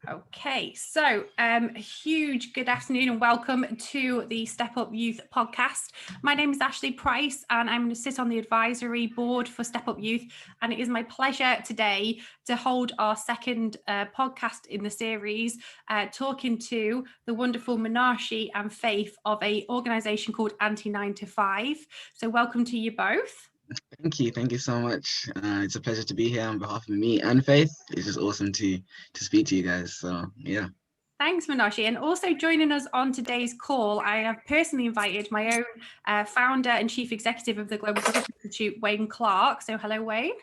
Okay, so a huge good afternoon and welcome to the Step Up Youth podcast. My name is Ashley Price and I'm going to sit on the advisory board for Step Up Youth, and it is my pleasure today to hold our second podcast in the series, talking to the wonderful Munashe and Faith of an organisation called Anti-9 to 5. So welcome to you both. Thank you so much. It's a pleasure to be here on behalf of me and Faith. It's just awesome to speak to you guys. So yeah. Thanks, Munashe. And also joining us on today's call, I have personally invited my own founder and chief executive of the Global Business Institute, Wayne Clarke. So hello, Wayne.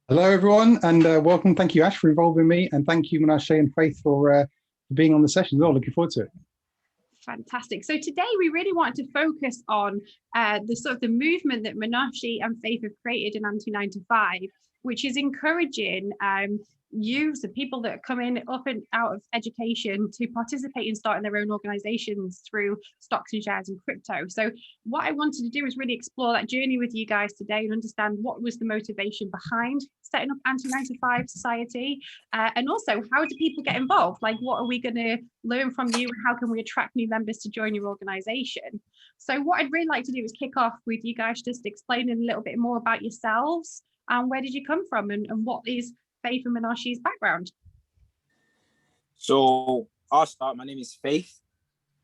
Hello, everyone, and welcome. Thank you, Ash, for involving me, and thank you, Munashe and Faith, for being on the session as well. Looking forward to it. Fantastic. So today we really want to focus on the movement that Munashe and Faith have created in Anti-9 to 5, which is encouraging youth and people that are coming up and out of education to participate in starting their own organizations through stocks and shares and crypto. So what I wanted to do is really explore that journey with you guys today and understand what was the motivation behind setting up Anti-9 to 5 Society, and also how do people get involved? Like, what are we going to learn from you and how can we attract new members to join your organization? So what I'd really like to do is kick off with you guys just explaining a little bit more about yourselves and where did you come from and what is Faith and Munashe's background. So I'll start. My name is Faith,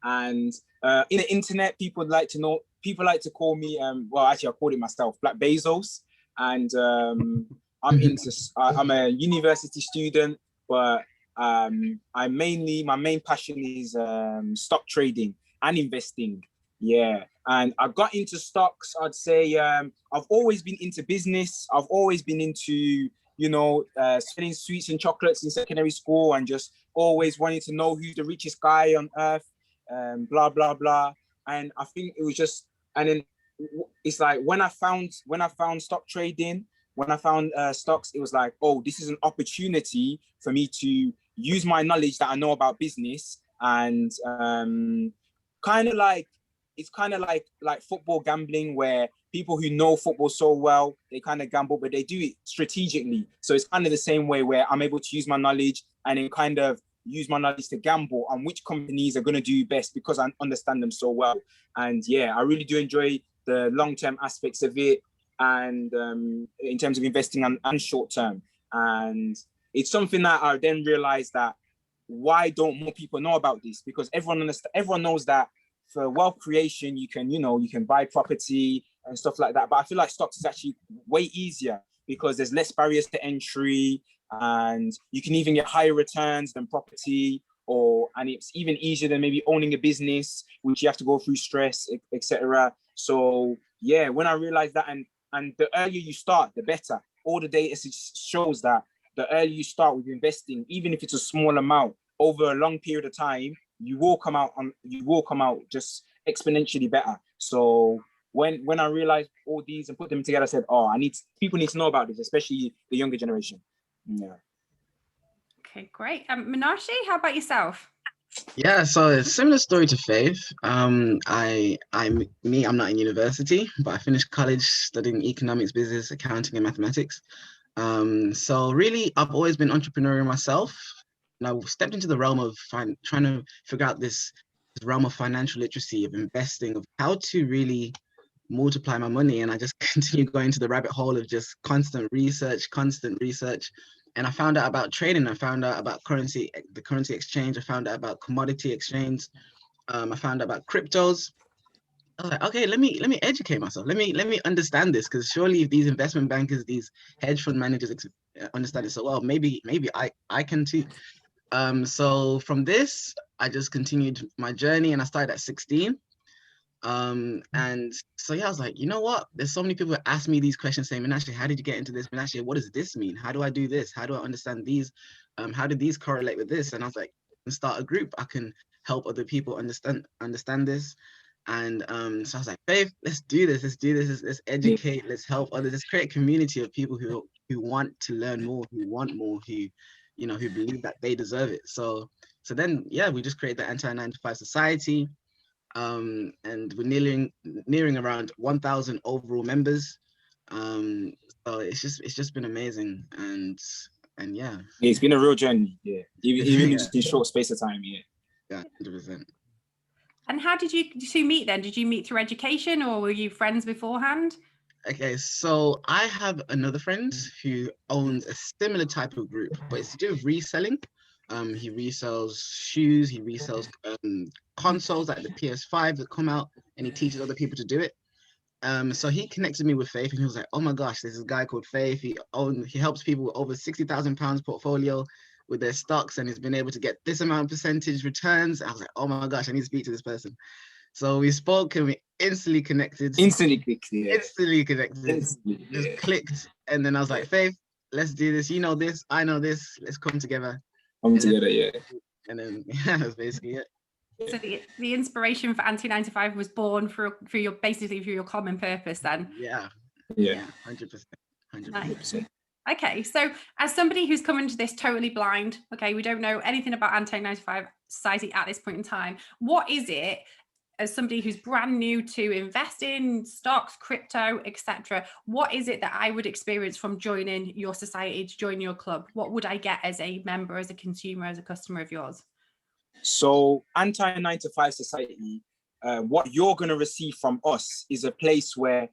and in the internet, people like to call me. Well, actually, I called it myself, Black Bezos, and I'm a university student, but my main passion is stock trading and investing. Yeah, and I got into stocks. I'd say I've always been into business. I've always been into selling sweets and chocolates in secondary school and just always wanting to know who's the richest guy on earth, blah, blah, blah. And I think it was just, and then it's like when I found stock trading, when I found stocks, it was like, oh, this is an opportunity for me to use my knowledge that I know about business and it's kind of like football gambling, where people who know football so well, they kind of gamble, but they do it strategically. So it's kind of the same way where I'm able to use my knowledge and then kind of use my knowledge to gamble on which companies are going to do best because I understand them so well. And yeah, I really do enjoy the long-term aspects of it, and in terms of investing and short-term. And it's something that I then realized that why don't more people know about this? Because everyone knows that for wealth creation, you can buy property and stuff like that. But I feel like stocks is actually way easier because there's less barriers to entry and you can even get higher returns than property, and it's even easier than maybe owning a business, which you have to go through stress, etc. So yeah, when I realized that, and the earlier you start, the better. All the data shows that the earlier you start with investing, even if it's a small amount, over a long period of time, you will come out just exponentially better. So when I realized all these and put them together, I said, oh, people need to know about this, especially the younger generation. Yeah. Okay, great. Munashe, how about yourself? Yeah, so it's a similar story to Faith. I'm not in university, but I finished college studying economics, business, accounting, and mathematics. So really, I've always been entrepreneurial myself. And I stepped into the realm of trying to figure out this realm of financial literacy, of investing, of how to really multiply my money. And I just continue going to the rabbit hole of just constant research. And I found out about trading. I found out about the currency exchange. I found out about commodity exchange. I found out about cryptos. I was like, okay, let me educate myself. Let me understand this, because surely if these investment bankers, these hedge fund managers understand it so well, maybe I can too. So from this, I just continued my journey, and I started at 16. And so yeah, I was like, you know what? There's so many people that ask me these questions saying, Munashe, how did you get into this? Munashe, what does this mean? How do I do this? How do I understand these? How do these correlate with this? And I was like, I can start a group. I can help other people understand this. And so I was like, Faith, let's do this. Let's educate. Let's help others. Let's create a community of people who want to learn more, who want more, who believe that they deserve it. So then, yeah, we just created the Anti-9 to 5 Society. And we're nearing around 1,000 overall members. So it's just been amazing, and And yeah. It's been a real journey, yeah. Even Yeah. in short space of time, yeah. Yeah, 100%. And how did you two meet then? Did you meet through education, or were you friends beforehand? Okay, so I have another friend who owns a similar type of group, but it's to do with reselling. He resells shoes, he resells consoles like the PS5 that come out, and he teaches other people to do it. So he connected me with Faith, and he was like, "Oh my gosh, there's this guy called Faith. He helps people with over £60,000 portfolio with their stocks, and he's been able to get this amount of percentage returns." I was like, "Oh my gosh, I need to speak to this person." So we spoke, and we instantly connected. Instantly clicked, yeah. Instantly connected. Instantly, Just yeah. clicked, and then I was like, "Faith, let's do this. You know this, I know this. Let's come together." Come together, yeah. And then yeah, that's basically it. So the inspiration for Anti 9 to 5 was born through your common purpose then. Yeah. Yeah. 100%. 100%. Nice. Okay, so as somebody who's come into this totally blind, okay, we don't know anything about Anti 9 to 5 society at this point in time. What is it, as somebody who's brand new to invest in stocks, crypto, etc., what is it that I would experience from joining your society, to join your club? What would I get as a member, as a consumer, as a customer of yours? So Anti 9 to 5 society, what you're going to receive from us is a place where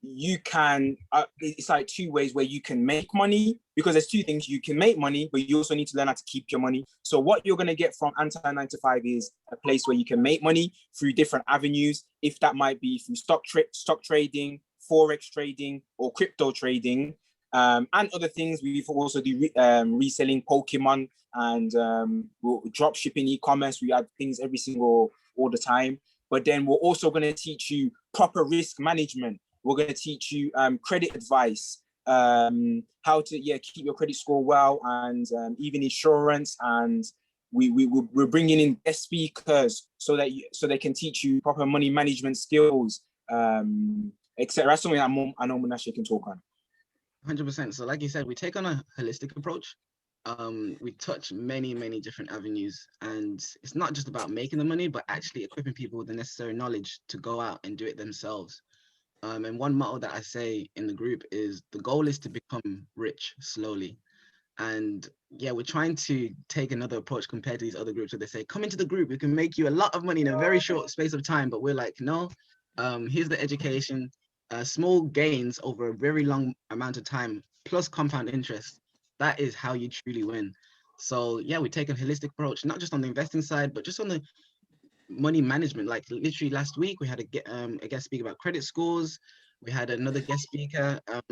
you can, it's like two ways where you can make money, because there's two things: you can make money, but you also need to learn how to keep your money. So what you're going to get from Anti 9 to 5 is a place where you can make money through different avenues. If that might be through stock trading, forex trading, or crypto trading, and other things. We've also do reselling Pokemon and drop shipping, e-commerce. We have things all the time. But then we're also going to teach you proper risk management. We're going to teach you credit advice, how to keep your credit score well, and even insurance. And we're bringing in guest speakers so they can teach you proper money management skills, etc. That's something I know Munashe can talk on. 100%. So like you said, we take on a holistic approach. We touch many different avenues, and it's not just about making the money, but actually equipping people with the necessary knowledge to go out and do it themselves. And one motto that I say in the group is the goal is to become rich slowly. And yeah, we're trying to take another approach compared to these other groups where they say, come into the group, we can make you a lot of money in a very short space of time. But we're like, no, here's the education, small gains over a very long amount of time, plus compound interest. That is how you truly win. So yeah, we take a holistic approach, not just on the investing side, but just on the money management. Like literally last week, we had a guest speaker about credit scores. We had another guest speaker, a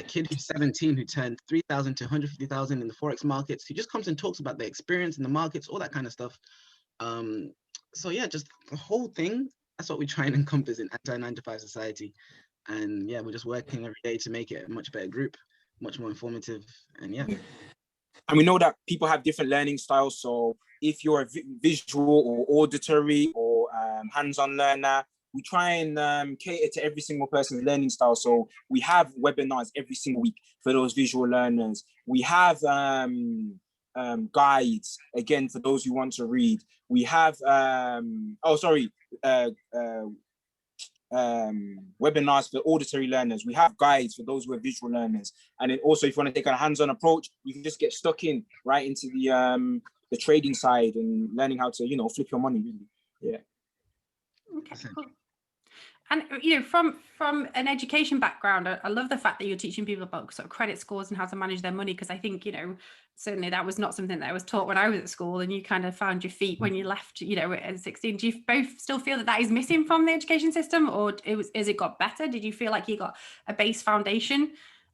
kid who's 17 who turned 3,000 to 150,000 in the forex markets. He just comes and talks about their experience in the markets, all that kind of stuff. So yeah, just the whole thing. That's what we try and encompass in Anti 9 to 5 society. And yeah, we're just working every day to make it a much better group, much more informative, and yeah. And we know that people have different learning styles. So if you're a visual or auditory or hands-on learner, we try and cater to every single person's learning style. So we have webinars every single week for those visual learners. We have guides, again, for those who want to read. We have, webinars for auditory learners. We have guides for those who are visual learners. And then also, if you want to take a hands-on approach, you can just get stuck in right into the trading side and learning how to, flip your money, really. Yeah. Okay, cool. And from an education background, I love the fact that you're teaching people about sort of credit scores and how to manage their money, because I think certainly that was not something that I was taught when I was at school, and you kind of found your feet when you left at 16. Do you both still feel that is missing from the education system, or has it got better? Did you feel like you got a base foundation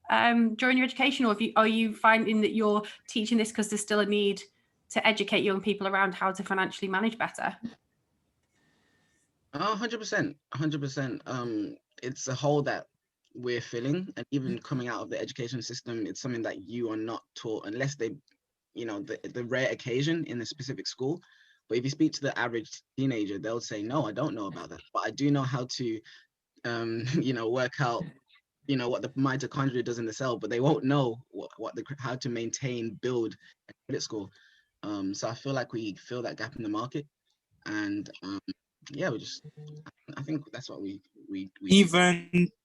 during your education, or are you finding that you're teaching this because there's still a need to educate young people around how to financially manage better? 100%. It's a hole that we're filling, and even coming out of the education system, it's something that you are not taught unless they, the rare occasion in a specific school. But if you speak to the average teenager, they'll say, no, I don't know about that, but I do know how to, work out, what the mitochondria does in the cell, but they won't know how to maintain, build a credit score. So I feel like we fill that gap in the market, and yeah, I think that's what we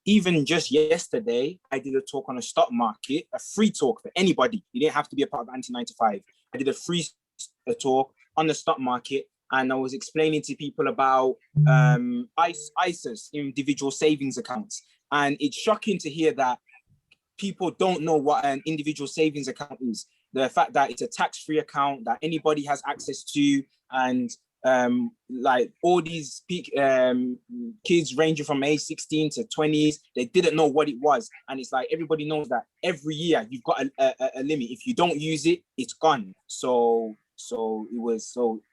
even just yesterday, I did a talk on the stock market, a free talk for anybody. You didn't have to be a part of Anti-95. I did a free talk on the stock market, and I was explaining to people about ISAs, individual savings accounts. And it's shocking to hear that people don't know what an individual savings account is. The fact that it's a tax-free account that anybody has access to, and like all these kids ranging from age 16 to 20s, they didn't know what it was. And it's like everybody knows that every year you've got a limit. If you don't use it, it's gone. So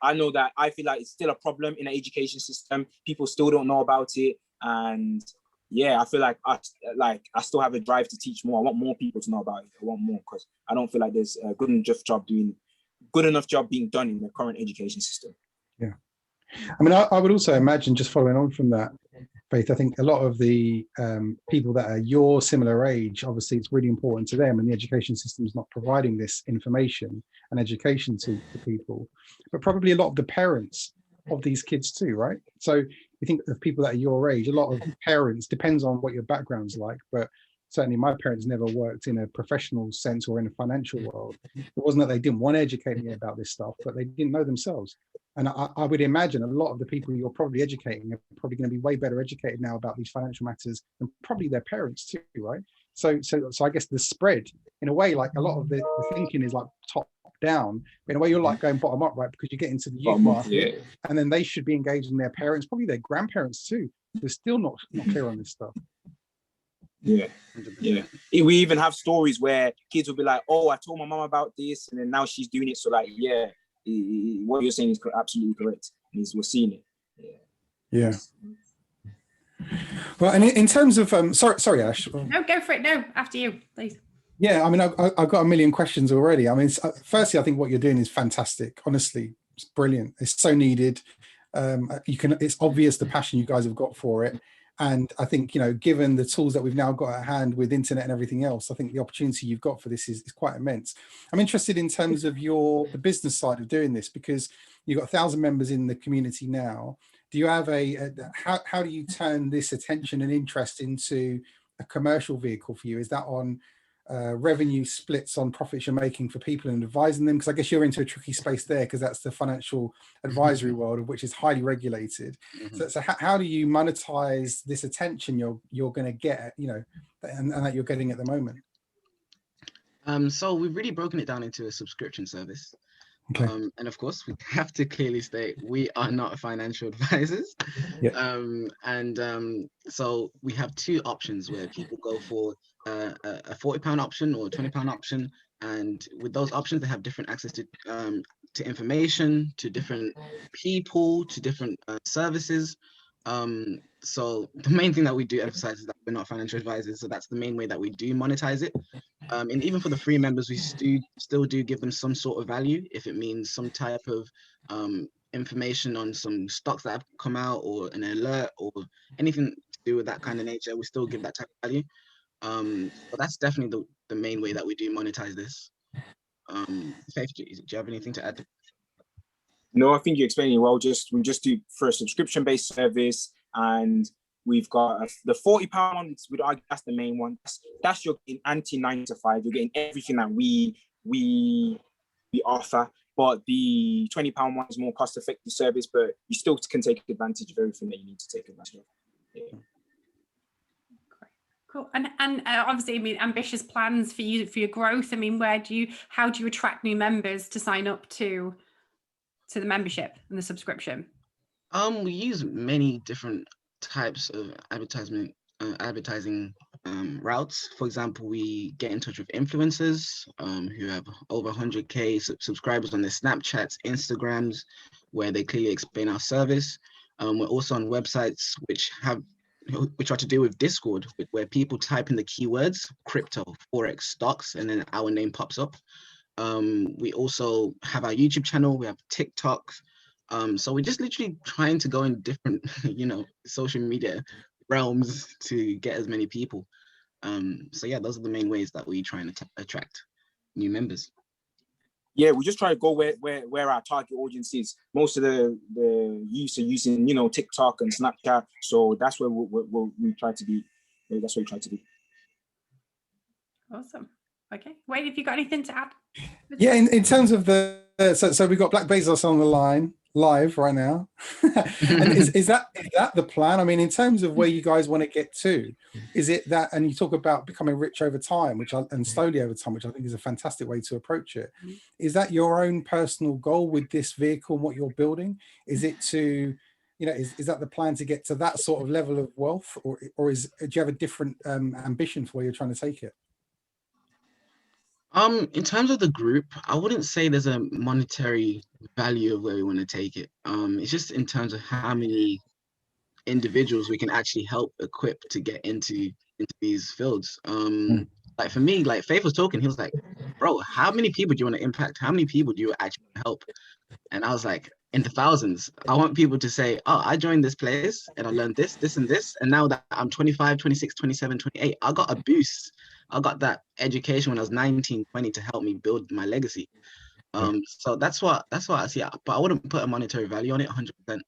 I know that I feel like it's still a problem in the education system. People still don't know about it. And yeah, I feel like I still have a drive to teach more. I want more people to know about it. I want more, because I don't feel like there's a good enough job being done in the current education system. Yeah, I mean, I would also imagine, just following on from that, Faith, I think a lot of the people that are your similar age, obviously it's really important to them, and the education system is not providing this information and education to people, but probably a lot of the parents of these kids too, right? So you think of people that are your age, a lot of parents, depends on what your background's like, but certainly my parents never worked in a professional sense or in a financial world. It wasn't that they didn't want to educate me about this stuff, but they didn't know themselves. And I would imagine a lot of the people you're probably educating are probably going to be way better educated now about these financial matters than probably their parents too, right? So I guess the spread, in a way, like a lot of the thinking is like top down, but in a way you're like going bottom up, right? Because you get into the youth market, and then they should be engaging their parents, probably their grandparents too. They're still not clear on this stuff. Yeah. We even have stories where kids will be like, "Oh, I told my mom about this, and then now she's doing it." So like, yeah, what you're saying is absolutely correct. We're seeing it. Yeah. Well, and in terms of sorry, Ash. No, go for it. No, after you, please. Yeah, I mean, I've got a million questions already. I mean, firstly, I think what you're doing is fantastic. Honestly, it's brilliant. It's so needed. It's obvious the passion you guys have got for it. And I think, given the tools that we've now got at hand with internet and everything else, I think the opportunity you've got for this is quite immense. I'm interested in terms of the business side of doing this, because you've got 1,000 members in the community now. Do you have how do you turn this attention and interest into a commercial vehicle for you? Is that on revenue splits on profits you're making for people and advising them? Because I guess you're into a tricky space there, because that's the financial advisory world, of which is highly regulated. So how do you monetize this attention you're going to get, and that you're getting at the moment? So we've really broken it down into a subscription service. Okay. And of course, we have to clearly state we are not financial advisors. Yeah. So we have two options where people go for a £40 option or a £20 option, and with those options, they have different access to information, to different people, to different services. So the main thing that we do emphasize is that we're not financial advisors, so that's the main way that we do monetize it. And even for the free members, we still do give them some sort of value, if it means some type of information on some stocks that have come out, or an alert, or anything to do with that kind of nature. We still give that type of value. But that's definitely the main way that we do monetize this. Faith, do you have anything to add? No, I think you're explaining it well. We just do for a subscription-based service, and we've got the £40 one. We'd argue that's the main one. That's your anti-9 to 5. You're getting everything that we offer. But the £20 one is more cost-effective service, but you still can take advantage of everything that you need to take advantage of. Yeah. Cool. And obviously, I mean, ambitious plans for your growth. I mean, how do you attract new members to sign up to the membership and the subscription? We use many different types of advertising routes. For example, we get in touch with influencers who have over 100k subscribers on their Snapchats, Instagrams, where they clearly explain our service. We're also on websites which are to do with Discord, where people type in the keywords crypto, forex, stocks, and then our name pops up. We also have our YouTube channel. We have TikTok. So we're just literally trying to go in different, social media realms to get as many people. So yeah, those are the main ways that we try and attract new members. Yeah, we just try to go where our target audience is. Most of the youth are using, TikTok and Snapchat, so that's where we try to be. That's what we try to do. Awesome. Okay, Wayne, have you got anything to add? Yeah, in terms of so we've got Black Bezos on the line live right now. And is that the plan? I mean, in terms of where you guys want to get to, is it that, and you talk about becoming rich over time, and slowly over time, which I think is a fantastic way to approach it. Is that your own personal goal with this vehicle and what you're building? Is it to, is that the plan to get to that sort of level of wealth, or do you have a different ambition for where you're trying to take it? In terms of the group, I wouldn't say there's a monetary value of where we want to take it. It's just in terms of how many individuals we can actually help equip to get into these fields. Like for me, like Faith was talking, he was like, bro, how many people do you want to impact? How many people do you actually help? And I was like, in the thousands. I want people to say, oh, I joined this place and I learned this, this, and this. And now that I'm 25, 26, 27, 28, I got a boost. I got that education when I was 19, 20 to help me build my legacy. So that's what I see. But I wouldn't put a monetary value on it 100%.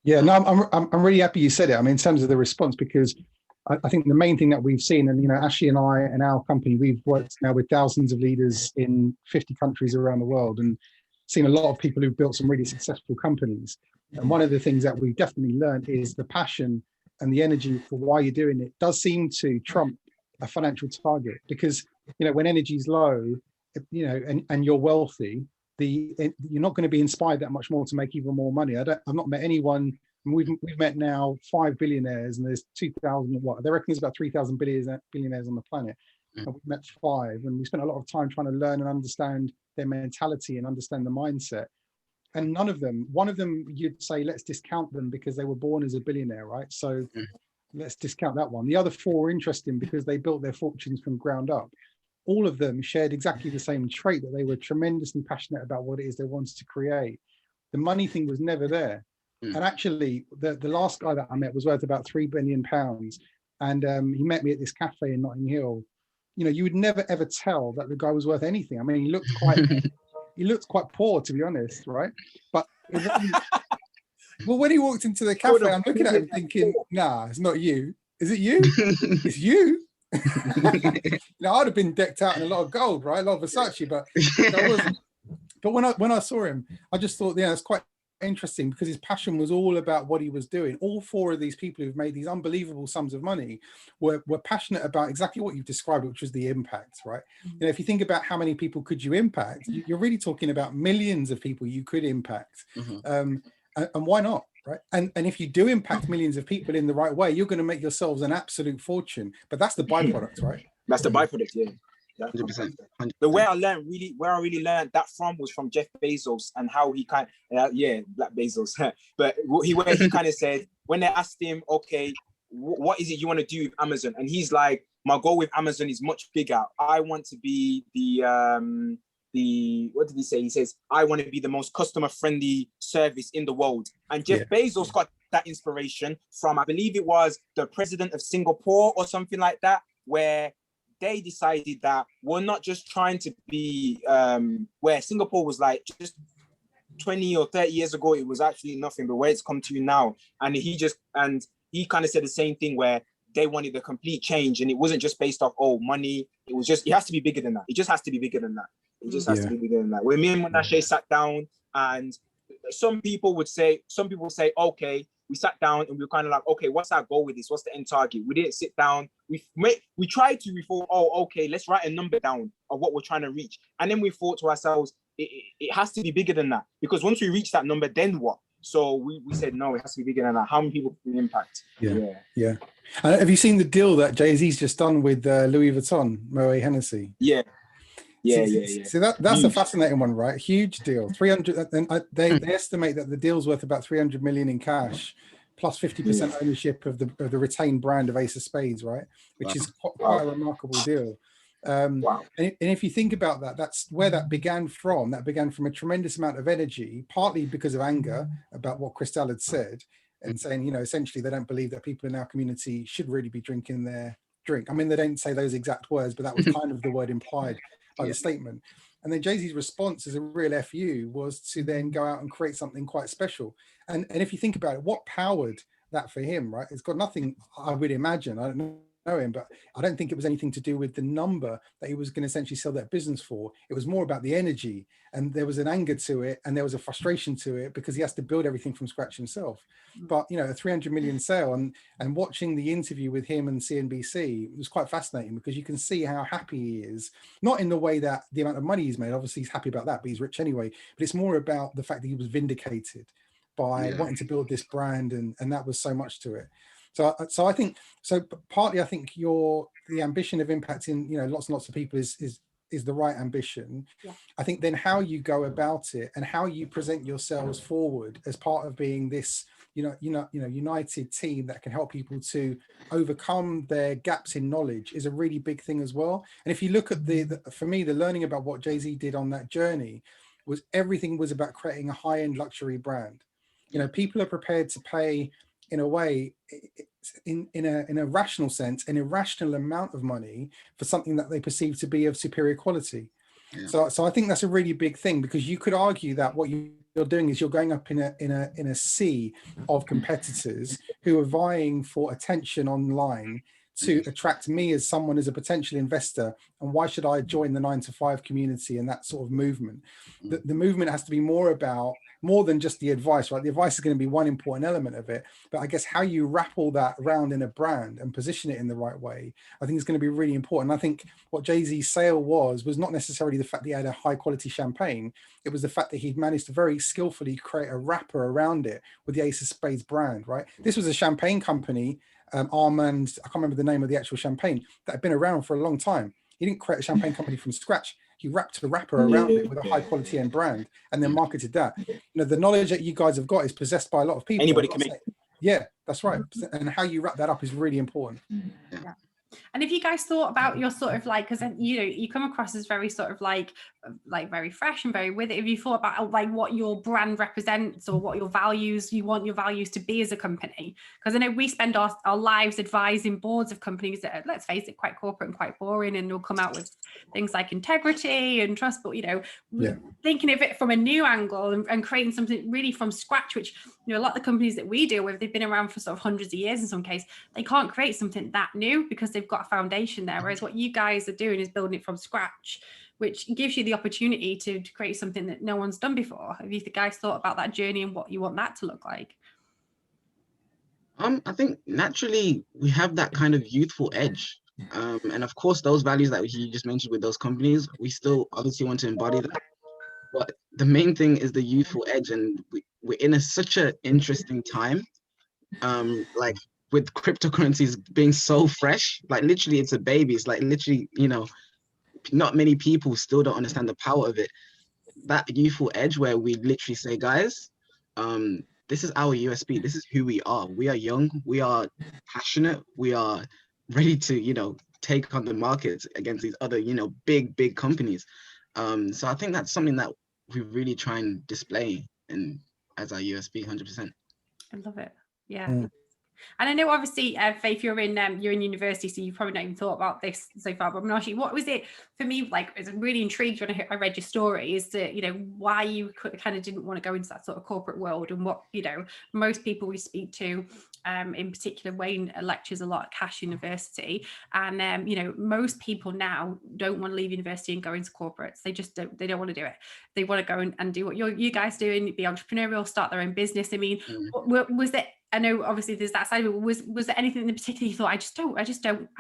Yeah, no, I'm really happy you said it. I mean, in terms of the response, because I think the main thing that we've seen, and Ashley and I and our company, we've worked now with thousands of leaders in 50 countries around the world, and seen a lot of people who've built some really successful companies. And one of the things that we've definitely learned is the passion and the energy for why you're doing it does seem to trump a financial target, because when energy's low, and you're wealthy, you're not going to be inspired that much more to make even more money. I've not met anyone. We've met now 5 billionaires, and there's 2,000. They reckon there's about 3,000 billionaires on the planet. And we've met 5, and we spent a lot of time trying to learn and understand their mentality and understand the mindset. And none of them, one of them, you'd say, let's discount them because they were born as a billionaire, right? So let's discount that one. The other 4 are interesting because they built their fortunes from ground up. All of them shared exactly the same trait, that they were tremendously passionate about what it is they wanted to create. The money thing was never there. And actually, the last guy that I met was worth about £3 billion. And he met me at this cafe in Notting Hill. You would never ever tell that the guy was worth anything. I mean, he looked quite poor, to be honest, right? But well, when he walked into the cafe, I'm looking at him thinking, nah, it's not you. Is it you? It's you. I'd have been decked out in a lot of gold, right? A lot of Versace, but I wasn't. But when I saw him, I just thought, it's quite interesting, because his passion was all about what he was doing. All 4 of these people who've made these unbelievable sums of money were passionate about exactly what you've described, which was the impact, right? If you think about how many people could you impact, you're really talking about millions of people you could impact. And why not, right? And if you do impact millions of people in the right way, you're going to make yourselves an absolute fortune. But that's the byproduct, right? That's the byproduct, yeah. 100%. The way I really learned that from was from Jeff Bezos, and how he Black Bezos. But where he kind of said, when they asked him, okay, what is it you want to do with Amazon? And he's like, my goal with Amazon is much bigger. I want to be what did he say? He says, I want to be the most customer friendly service in the world. And Jeff Bezos got that inspiration from, I believe it was the president of Singapore or something like that, where they decided that we're not just trying to be where Singapore was like just 20 or 30 years ago, it was actually nothing, but where it's come to now. And he kind of said the same thing, where they wanted a complete change, and it wasn't just based off money. It was just, it has to be bigger than that. It just has to be bigger than that. It just has to be bigger than that. When me and Munashe sat down, and some people say, okay, we sat down and we were kind of like, okay, what's our goal with this? What's the end target? We didn't sit down. We tried to, we thought, okay, let's write a number down of what we're trying to reach. And then we thought to ourselves, it has to be bigger than that, because once we reach that number, then what? So we said, no, it has to be bigger than that. How many people can we impact? Yeah. And have you seen the deal that Jay-Z's just done with Louis Vuitton, Moet Hennessy? Yeah. So that's huge. A fascinating one, right? Huge deal. 300, and they estimate that the deal's worth about 300 million in cash, plus 50% ownership of the retained brand of Ace of Spades, right? Which is quite a remarkable deal. And if you think about that, that's where that began from. That began from a tremendous amount of energy, partly because of anger about what Cristal had said, and saying, essentially they don't believe that people in our community should really be drinking their drink. I mean, they don't say those exact words, but that was kind of the word implied by the statement. And then Jay-Z's response as a real FU was to then go out and create something quite special. And if you think about it, what powered that for him, right? It's got nothing, I would imagine, I don't know him, but I don't think it was anything to do with the number that he was going to essentially sell that business for. It was more about the energy, and there was an anger to it, and there was a frustration to it, because he has to build everything from scratch himself. But you know, a 300 million sale, and watching the interview with him and CNBC was quite fascinating, because you can see how happy he is, not in the way that the amount of money he's made, obviously he's happy about that, but he's rich anyway, but it's more about the fact that he was vindicated by wanting to build this brand, and that was so much to it. So I think, so partly I think the ambition of impacting, you know, lots and lots of people is the right ambition. I think then how you go about it and how you present yourselves forward as part of being this, united team that can help people to overcome their gaps in knowledge is a really big thing as well. And if you look at for me, the learning about what Jay-Z did on that journey was everything was about creating a high-end luxury brand. You know, people are prepared to pay, in a way, in a rational sense, an irrational amount of money for something that they perceive to be of superior quality. So I think that's a really big thing, because you could argue that what you're doing is you're going up in a sea of competitors who are vying for attention online to attract me as someone, as a potential investor. And why should I join the 9-to-5 community and that sort of movement? The movement has to be more than just the advice, right? The advice is going to be one important element of it, but I guess how you wrap all that around in a brand and position it in the right way, I think is going to be really important. I think what Jay-Z's sale was not necessarily the fact that he had a high quality champagne. It was the fact that he'd managed to very skillfully create a wrapper around it with the Ace of Spades brand, right? This was a champagne company, Armand, I can't remember the name of the actual champagne, that had been around for a long time. He didn't create a champagne company from scratch. He wrapped a wrapper around it with a high quality end brand and then marketed that. You know, the knowledge that you guys have got is possessed by a lot of people. Anybody can make. Yeah, that's right. And how you wrap that up is really important. Yeah. And if you guys thought about your sort of like, because you come across as very sort of like very fresh and very with it. If you thought about like what your brand represents or what your values, you want your values to be as a company, because I know we spend our lives advising boards of companies that are, let's face it, quite corporate and quite boring, and they'll come out with things like integrity and trust, but thinking of it from a new angle and creating something really from scratch, which a lot of the companies that we deal with, they've been around for sort of hundreds of years in some case. They can't create something that new because they've got a foundation there, whereas what you guys are doing is building it from scratch, which gives you the opportunity to create something that no one's done before. Have you guys thought about that journey and what you want that to look like? I think naturally we have that kind of youthful edge, and of course those values that you just mentioned with those companies, we still obviously want to embody that. But the main thing is the youthful edge, and we're in such an interesting time, like with cryptocurrencies being so fresh, like literally it's a baby. It's like literally, not many people still don't understand the power of it. That youthful edge where we literally say, guys, this is our USP. This is who we are. We are young. We are passionate. We are ready to, take on the markets against these other, big companies. So I think that's something that we really try and display as our USP, 100%. I love it. Yeah. And I know, obviously, Faith, you're in university, so you've probably not even thought about this so far. But Munashe, what was it for me? Like, I was really intrigued when I read your story. Is that why you kind of didn't want to go into that sort of corporate world, and what most people we speak to, in particular, Wayne lectures a lot at Cash University, and most people now don't want to leave university and go into corporates. They just don't. They don't want to do it. They want to go and do what you guys do and be entrepreneurial, start their own business. I mean, was there? I know obviously there's that side of it. Was there anything in particular you thought, I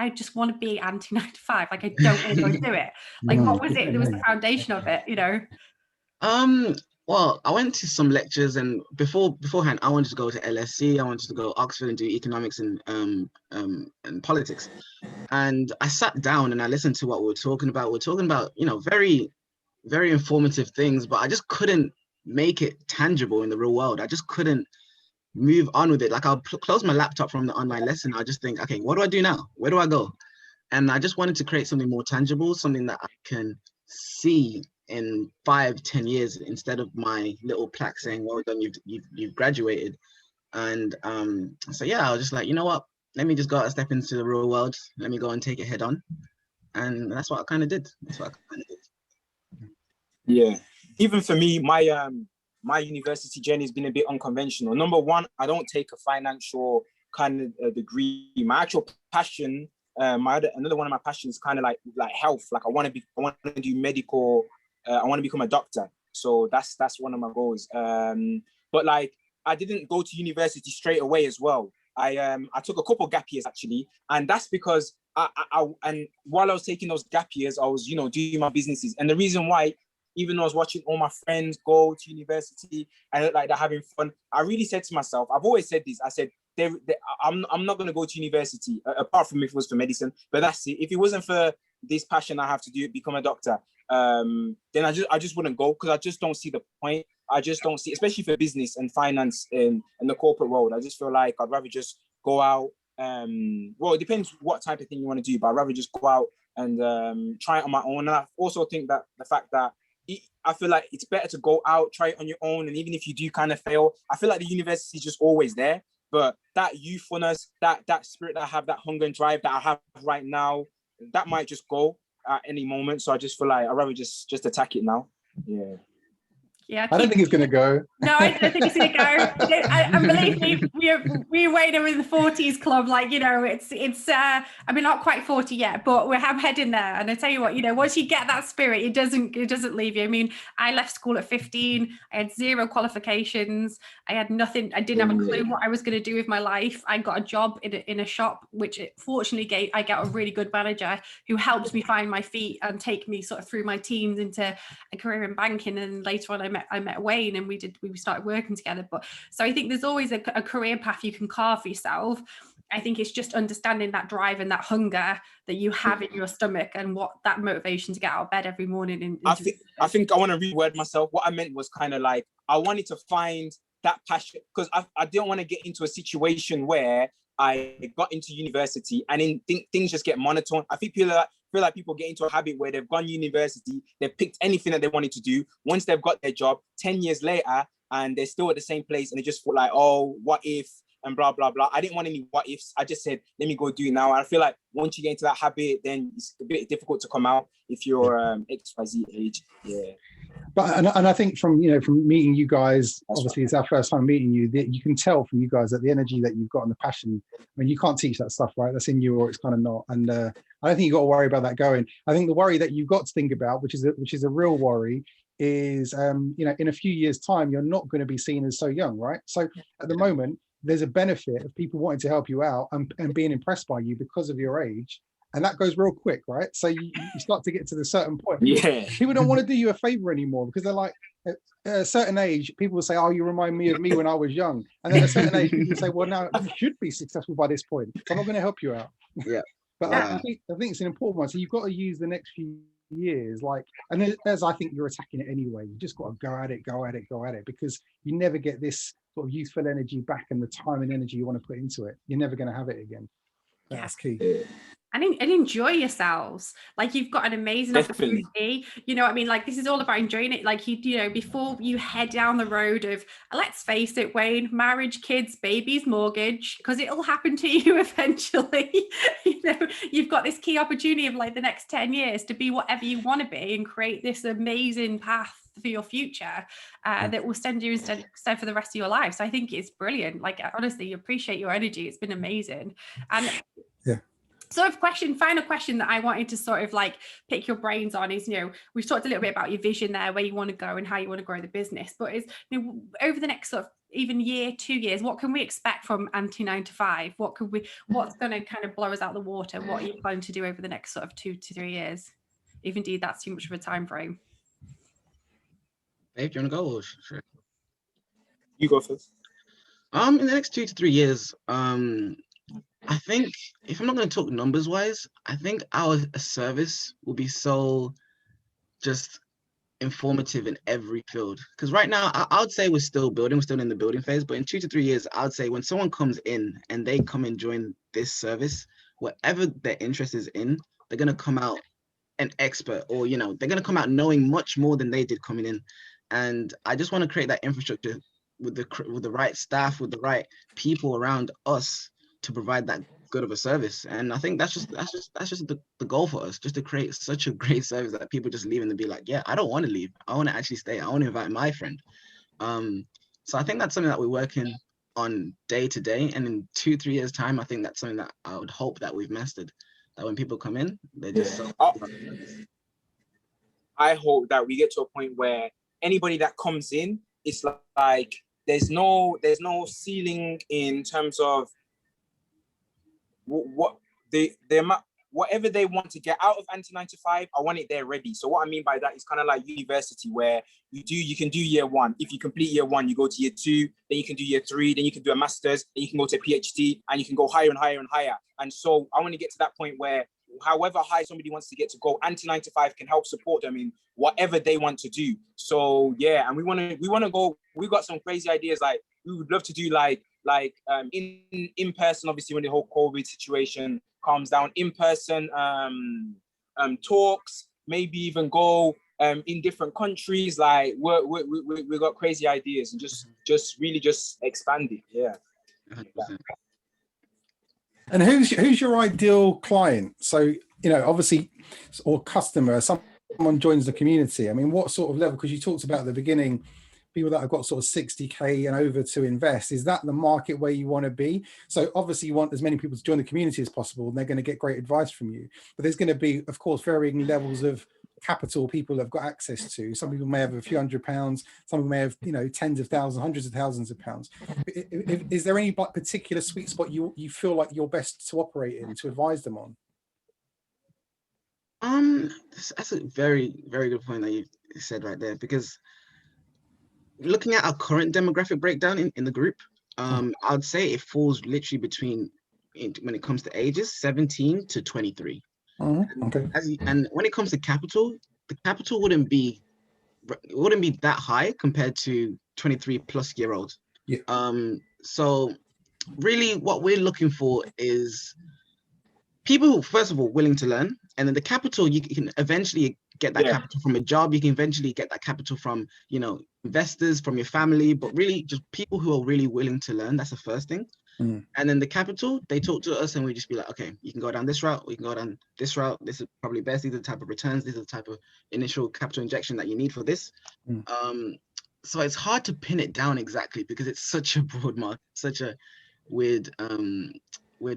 just want to be anti 9-to-5, like I don't want to go and do it? Like what was it that was the foundation of it, Well, I went to some lectures, and beforehand I wanted to go to LSE, I wanted to go to Oxford and do economics and politics. And I sat down and I listened to what we were talking about. We're talking about, very, very informative things, but I just couldn't make it tangible in the real world. I just couldn't move on with it. Like I'll close my laptop from the online lesson. I just think, okay, what do I do now? Where do I go? And I just wanted to create something more tangible, something that I can see in 5-10 years instead of my little plaque saying, well done, you've graduated. And so yeah, I was just like, you know what? Let me just go out and step into the real world. Let me go and take it head on. And that's what I kind of did. Yeah. Even for me, my university journey has been a bit unconventional. Number one, I don't take a financial kind of degree. My actual passion, another one of my passions is kind of like health. Like I want to do medical. I want to become a doctor. So that's one of my goals. But like I didn't go to university straight away as well. I took a couple gap years actually, and that's because and while I was taking those gap years, I was doing my businesses. And the reason why, even though I was watching all my friends go to university and like they're having fun, I really said to myself, I've always said this, I said, I'm not going to go to university, apart from if it was for medicine, but that's it. If it wasn't for this passion I have to do, become a doctor, then I just wouldn't go, because I just don't see the point. I just don't see, especially for business and finance and the corporate world, I just feel like I'd rather just go out. Well, it depends what type of thing you want to do, but I'd rather just go out and try it on my own. And I also think that the fact that I feel like it's better to go out, try it on your own. And even if you do kind of fail, I feel like the university is just always there. But that youthfulness, that spirit that I have, that hunger and drive that I have right now, that might just go at any moment. So I just feel like I'd rather just attack it now. Yeah. Yeah, I don't think it's going to go. No, I don't think it's going to go. And believe me, we're waiting in the 40s club. Like, it's I mean, not quite 40 yet, but I'm heading there. And I tell you what, once you get that spirit, it doesn't leave you. I mean, I left school at 15. I had 0 qualifications. I had nothing. I didn't have a clue what I was going to do with my life. I got a job in a shop, which fortunately I got a really good manager who helped me find my feet and take me sort of through my teens into a career in banking. And later on, I met Wayne, and we started working together. But so I think there's always a career path you can carve for yourself. I think it's just understanding that drive and that hunger that you have in your stomach, and what that motivation to get out of bed every morning. I think I want to reword myself. What I meant was kind of like, I wanted to find that passion, because I didn't want to get into a situation where I got into university and then things just get monotone. I think feel like people get into a habit where they've gone university, they've picked anything that they wanted to do. Once they've got their job, 10 years later, and they're still at the same place, and they just feel like, oh, what if, and blah, blah, blah. I didn't want any what ifs. I just said, let me go do it now. And I feel like once you get into that habit, then it's a bit difficult to come out if you're XYZ age. Yeah. But and I think from meeting you guys, obviously it's our first time meeting you, that you can tell from you guys that the energy that you've got and the passion, I mean, you can't teach that stuff, right? That's in you, or it's kind of not. And I don't think you've got to worry about that going. I think the worry that you've got to think about, which is a real worry, is in a few years' time, you're not going to be seen as so young, right? So at the moment, there's a benefit of people wanting to help you out and being impressed by you because of your age. And that goes real quick, right? So you start to get to the certain point. Yeah. People don't want to do you a favor anymore, because they're like, at a certain age, people will say, oh, you remind me of me when I was young. And then at a certain age, people say, well, now you should be successful by this point, so I'm not going to help you out. Yeah. But I think it's an important one. So you've got to use the next few years, and as I think you're attacking it anyway, you just got to go at it, because you never get this sort of youthful energy back, and the time and energy you want to put into it, you're never going to have it again. That's key. And enjoy yourselves. Like, you've got an amazing opportunity. I mean, like, this is all about enjoying it. Like, before you head down the road of, let's face it, Wayne, marriage, kids, babies, mortgage, because it'll happen to you eventually. You've got this key opportunity of like the next 10 years to be whatever you want to be and create this amazing path for your future that will stand you instead for the rest of your life. So I think it's brilliant. Like, honestly, appreciate your energy. It's been amazing. And sort of final question that I wanted to sort of like pick your brains on is, we've talked a little bit about your vision there, where you want to go and how you want to grow the business, but is, over the next sort of even year, 2 years, what can we expect from Anti 9 to 5? What's going to kind of blow us out the water? What are you planning to do over the next sort of 2 to 3 years? If indeed that's too much of a time frame. Babe, do you want to go? Or sure. You go first. In the next 2 to 3 years, I think, if I'm not going to talk numbers wise, I think our service will be so just informative in every field. Because right now, I would say we're still in the building phase, but in 2 to 3 years, I would say when someone comes in and they come and join this service, whatever their interest is in, they're going to come out an expert, or, they're going to come out knowing much more than they did coming in. And I just want to create that infrastructure with the right staff, with the right people around us, to provide that good of a service. And I think that's just the goal for us, just to create such a great service that people just leave and they be like, yeah, I don't want to leave. I want to actually stay. I want to invite my friend. So I think that's something that we're working on day to day. And in 2-3 years time, I think that's something that I would hope that we've mastered, that when people come in, they're just so I hope that we get to a point where anybody that comes in, it's like there's no ceiling in terms of what whatever they want to get out of Anti 9-to-5, I want it there ready. So what I mean by that is kind of like university, where you can do year one. If you complete year one, you go to year 2, then you can do year 3, then you can do a master's, then you can go to a PhD, and you can go higher and higher and higher. And so I want to get to that point where however high somebody wants to get to go, Anti 9-to-5 can help support them in whatever they want to do. So yeah, and we want to go. We've got some crazy ideas. Like we would love to do like in person, obviously when the whole COVID situation calms down, in person talks, maybe even go in different countries. Like we got crazy ideas, and just really expand it. Yeah. 100%. And who's your ideal client? So, obviously, or customer, someone joins the community. I mean, what sort of level? Because you talked about at the beginning, people that have got sort of 60K and over to invest. Is that the market where you want to be? So obviously you want as many people to join the community as possible, and they're going to get great advice from you. But there's going to be, of course, varying levels of capital people have got access to. Some people may have a few £100s, some people may have, tens of thousands, hundreds of thousands of pounds. Is there any particular sweet spot you feel like you're best to operate in, to advise them on? That's a very, very good point that you said right there, because looking at our current demographic breakdown in the group, I'd say it falls literally between, when it comes to ages, 17 to 23. Okay. And when it comes to capital, the capital wouldn't be that high compared to 23 plus year olds. Yeah. So really what we're looking for is people who, first of all, willing to learn, and then the capital, you can eventually get that capital from a job. You can eventually get that capital from, investors, from your family, but really just people who are really willing to learn. That's the first thing. And then the capital, they talk to us and we just be like, okay, you can go down this route, we can go down this route. This is probably best. These are the type of returns. These are the type of initial capital injection that you need for this. So it's hard to pin it down exactly because it's such a broad market, such a weird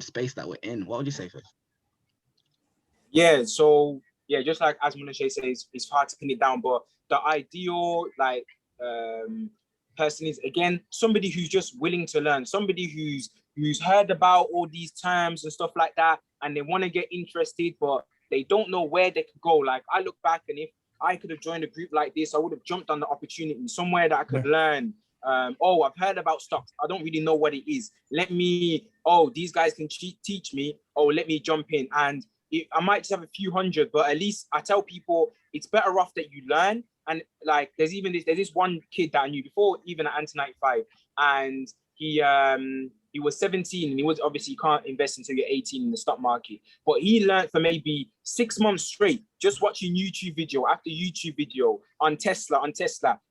space that we're in. What would you say, Faith? Yeah, so yeah, just like as Munashe says, it's hard to pin it down, but the ideal person is, again, somebody who's just willing to learn, somebody who's heard about all these terms and stuff like that, and they want to get interested, but they don't know where they could go. Like I look back, and if I could have joined a group like this, I would have jumped on the opportunity somewhere that I could learn. Oh, I've heard about stocks. I don't really know what it is. These guys can teach me. Oh, let me jump in. And I might just have a few hundred, but at least I tell people it's better off that you learn. And like, there's this one kid that I knew before, even at Anti 9-to-5, and he was 17, and he was obviously, you can't invest until you're 18 in the stock market. But he learned for maybe 6 months straight, just watching YouTube video after YouTube video on Tesla,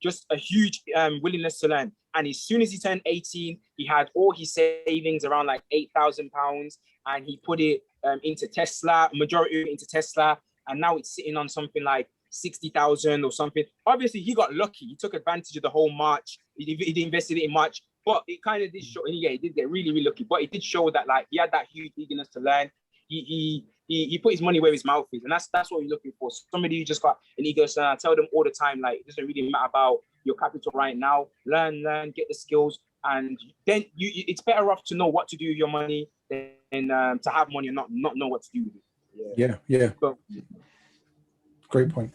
just a huge willingness to learn. And as soon as he turned 18, he had all his savings, around like £8,000, and he put it into Tesla, majority of it into Tesla, and now it's sitting on something like 60,000 or something. Obviously, he got lucky. He took advantage of the whole March. He invested it in March, but it kind of did show. And yeah, he did get really, really lucky. But it did show that like he had that huge eagerness to learn. He put his money where his mouth is, and that's what we're looking for. Somebody who just got an ego. So I tell them all the time, like, it doesn't really matter about your capital right now. Learn, get the skills, and then it's better off to know what to do with your money than to have money and not know what to do with it. Yeah. So, great point.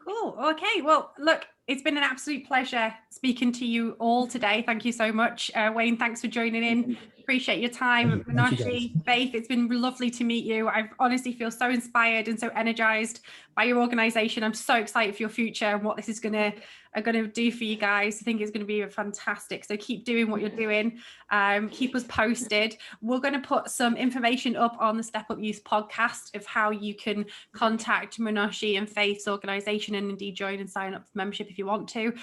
Cool. Okay. Well, look, it's been an absolute pleasure speaking to you all today. Thank you so much. Wayne, thanks for joining in. Appreciate your time. Munashe, Faith, it's been lovely to meet you. I honestly feel so inspired and so energized by your organization. I'm so excited for your future and what this is going to do for you guys. I think it's going to be fantastic. So keep doing what you're doing. Keep us posted. We're going to put some information up on the Step Up Youth podcast of how you can contact Munashe and Faith's organization, and indeed join and sign up for membership if you want to.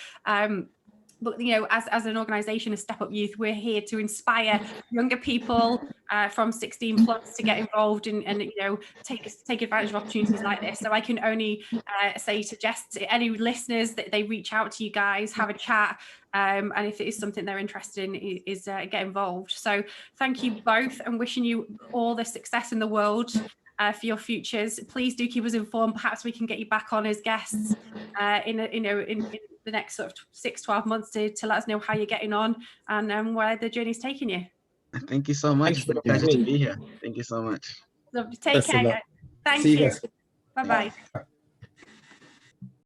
But, you know, as an organisation of Step Up Youth, we're here to inspire younger people from 16 plus to get involved and you know, take advantage of opportunities like this. So I can only suggest to any listeners that they reach out to you guys, have a chat, and if it is something they're interested in, is get involved. So thank you both, and wishing you all the success in the world for your futures. Please do keep us informed. Perhaps we can get you back on as guests in the next sort of 6-12 months to let us know how you're getting on and where the journey's taking you. Thank you so much. It's been a pleasure to be here. Thank you so much. Lovely. Take care. Thank See you you. guys. Bye-bye.